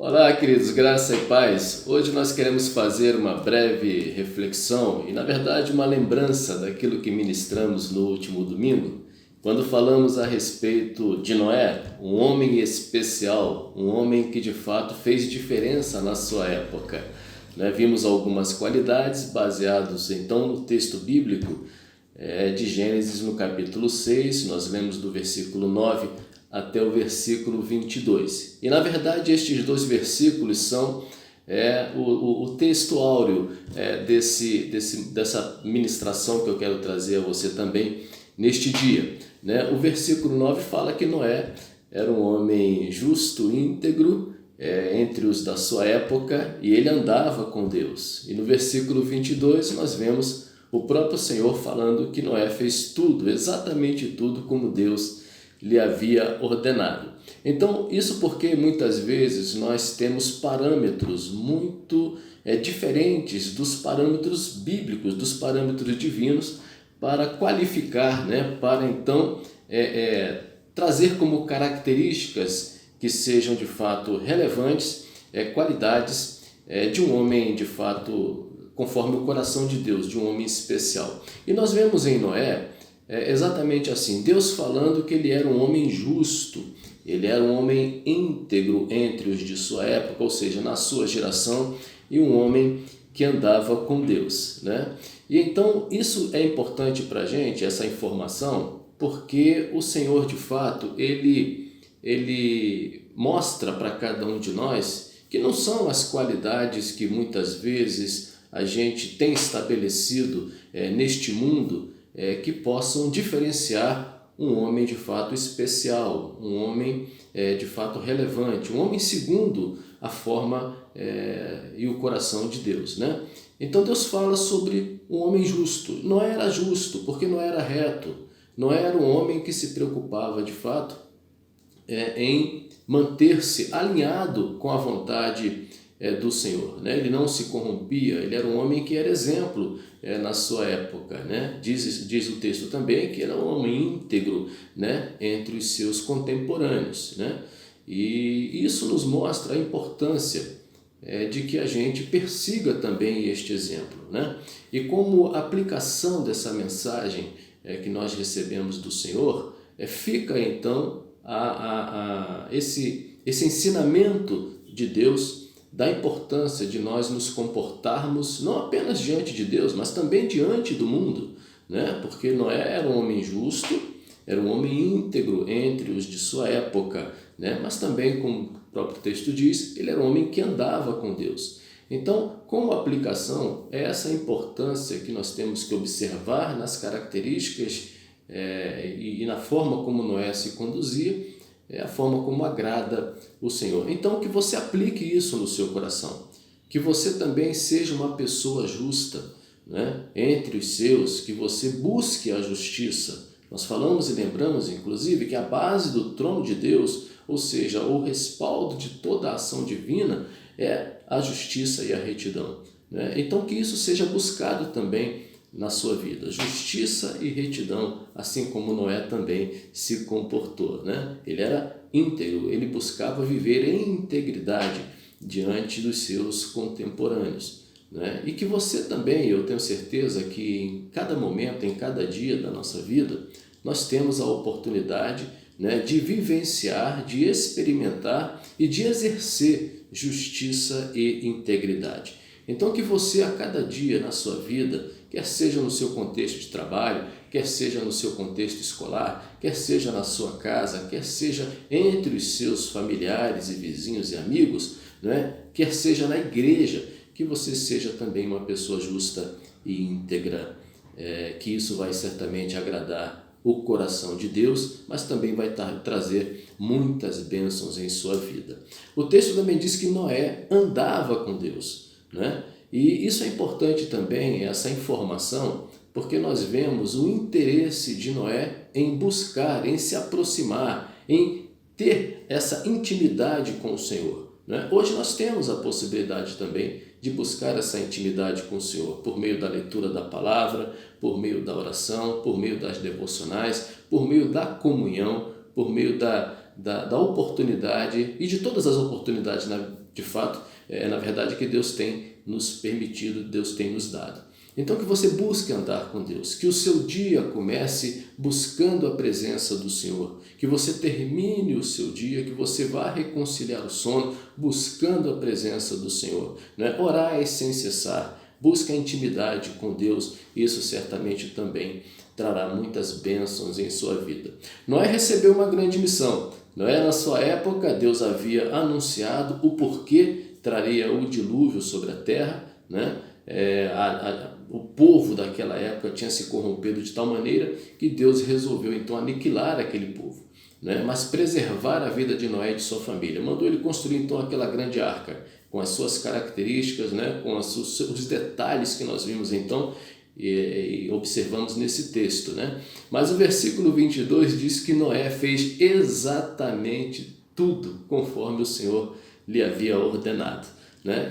Olá, queridos, graça e paz. Hoje nós queremos fazer uma breve reflexão e, na verdade, uma lembrança daquilo que ministramos no último domingo, quando falamos a respeito de Noé, um homem especial, um homem que de fato fez diferença na sua época. Vimos algumas qualidades baseados então no texto bíblico de Gênesis no capítulo 6, nós lemos do versículo 9 até o versículo 22. E na verdade estes dois versículos são o texto áureo dessa ministração que eu quero trazer a você também neste dia. O versículo 9 fala que Noé era um homem justo, íntegro, entre os da sua época, e ele andava com Deus. E no versículo 22 nós vemos o próprio Senhor falando que Noé fez tudo, exatamente tudo como Deus lhe havia ordenado. Então, isso porque muitas vezes nós temos parâmetros muito diferentes dos parâmetros bíblicos, dos parâmetros divinos, para qualificar, para então trazer como características que sejam de fato relevantes, qualidades de um homem de fato conforme o coração de Deus, de um homem especial. E nós vemos em Noé exatamente assim, Deus falando que ele era um homem justo, ele era um homem íntegro entre os de sua época, ou seja, na sua geração, e um homem que andava com Deus. E então isso é importante para a gente, essa informação, porque o Senhor de fato, ele mostra para cada um de nós que não são as qualidades que muitas vezes a gente tem estabelecido neste mundo, que possam diferenciar um homem de fato especial, um homem de fato relevante, um homem segundo a forma e o coração de Deus. Então Deus fala sobre um homem justo. Não era justo porque não era reto, não era um homem que se preocupava de fato em manter-se alinhado com a vontade do Senhor. Ele não se corrompia, ele era um homem que era exemplo na sua época. Diz o texto também que era um homem íntegro entre os seus contemporâneos. E isso nos mostra a importância de que a gente persiga também este exemplo. E como aplicação dessa mensagem que nós recebemos do Senhor, fica então esse ensinamento de Deus da importância de nós nos comportarmos não apenas diante de Deus, mas também diante do mundo, porque Noé era um homem justo, era um homem íntegro entre os de sua época, mas também, como o próprio texto diz, ele era um homem que andava com Deus. Então, como aplicação, é essa importância que nós temos que observar nas características e na forma como Noé se conduzia, é a forma como agrada o Senhor. Então, que você aplique isso no seu coração, que você também seja uma pessoa justa entre os seus, que você busque a justiça. Nós falamos e lembramos, inclusive, que a base do trono de Deus, ou seja, o respaldo de toda a ação divina, é a justiça e a retidão. Então, que isso seja buscado também na sua vida, justiça e retidão, assim como Noé também se comportou. Ele era íntegro, ele buscava viver em integridade diante dos seus contemporâneos. E que você também, eu tenho certeza que em cada momento, em cada dia da nossa vida, nós temos a oportunidade de vivenciar, de experimentar e de exercer justiça e integridade. Então que você a cada dia na sua vida, quer seja no seu contexto de trabalho, quer seja no seu contexto escolar, quer seja na sua casa, quer seja entre os seus familiares e vizinhos e amigos, quer seja na igreja, que você seja também uma pessoa justa e íntegra, que isso vai certamente agradar o coração de Deus, mas também vai trazer muitas bênçãos em sua vida. O texto também diz que Noé andava com Deus, E isso é importante também, essa informação, porque nós vemos o interesse de Noé em buscar, em se aproximar, em ter essa intimidade com o Senhor. Hoje nós temos a possibilidade também de buscar essa intimidade com o Senhor, por meio da leitura da palavra, por meio da oração, por meio das devocionais, por meio da comunhão, por meio da da oportunidade e de todas as oportunidades, de fato, na verdade, que Deus tem nos permitido, Deus tem nos dado. Então que você busque andar com Deus, que o seu dia comece buscando a presença do Senhor, que você termine o seu dia, que você vá reconciliar o sono buscando a presença do Senhor. Orai sem cessar, busque a intimidade com Deus, isso certamente também trará muitas bênçãos em sua vida. Noé recebeu uma grande missão. Na sua época, Deus havia anunciado o porquê traria o dilúvio sobre a terra, o povo daquela época tinha se corrompido de tal maneira que Deus resolveu então aniquilar aquele povo, mas preservar a vida de Noé e de sua família. Mandou ele construir então aquela grande arca com as suas características, com os detalhes que nós vimos então e observamos nesse texto. Mas o versículo 22 diz que Noé fez exatamente tudo conforme o Senhor lhe havia ordenado.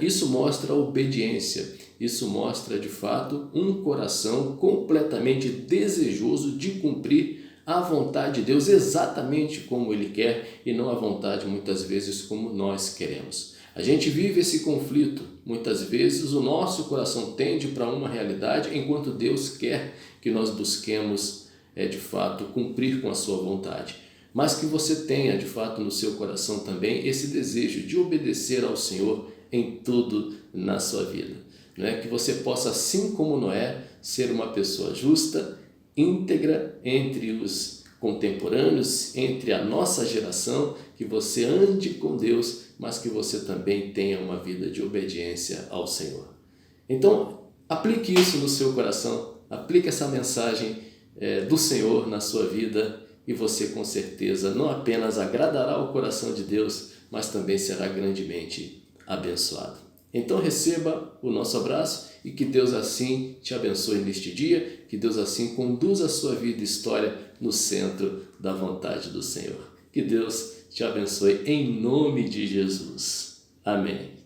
Isso mostra a obediência, isso mostra de fato um coração completamente desejoso de cumprir a vontade de Deus exatamente como Ele quer e não a vontade muitas vezes como nós queremos. A gente vive esse conflito, muitas vezes o nosso coração tende para uma realidade enquanto Deus quer que nós busquemos de fato cumprir com a sua vontade. Mas que você tenha de fato no seu coração também esse desejo de obedecer ao Senhor em tudo na sua vida. Que você possa, assim como Noé, ser uma pessoa justa, íntegra entre os contemporâneos, entre a nossa geração, que você ande com Deus, mas que você também tenha uma vida de obediência ao Senhor. Então, aplique isso no seu coração, aplique essa mensagem do Senhor na sua vida e você com certeza não apenas agradará o coração de Deus, mas também será grandemente abençoado. Então receba o nosso abraço e que Deus assim te abençoe neste dia, que Deus assim conduza a sua vida e história no centro da vontade do Senhor. Que Deus te abençoe em nome de Jesus. Amém.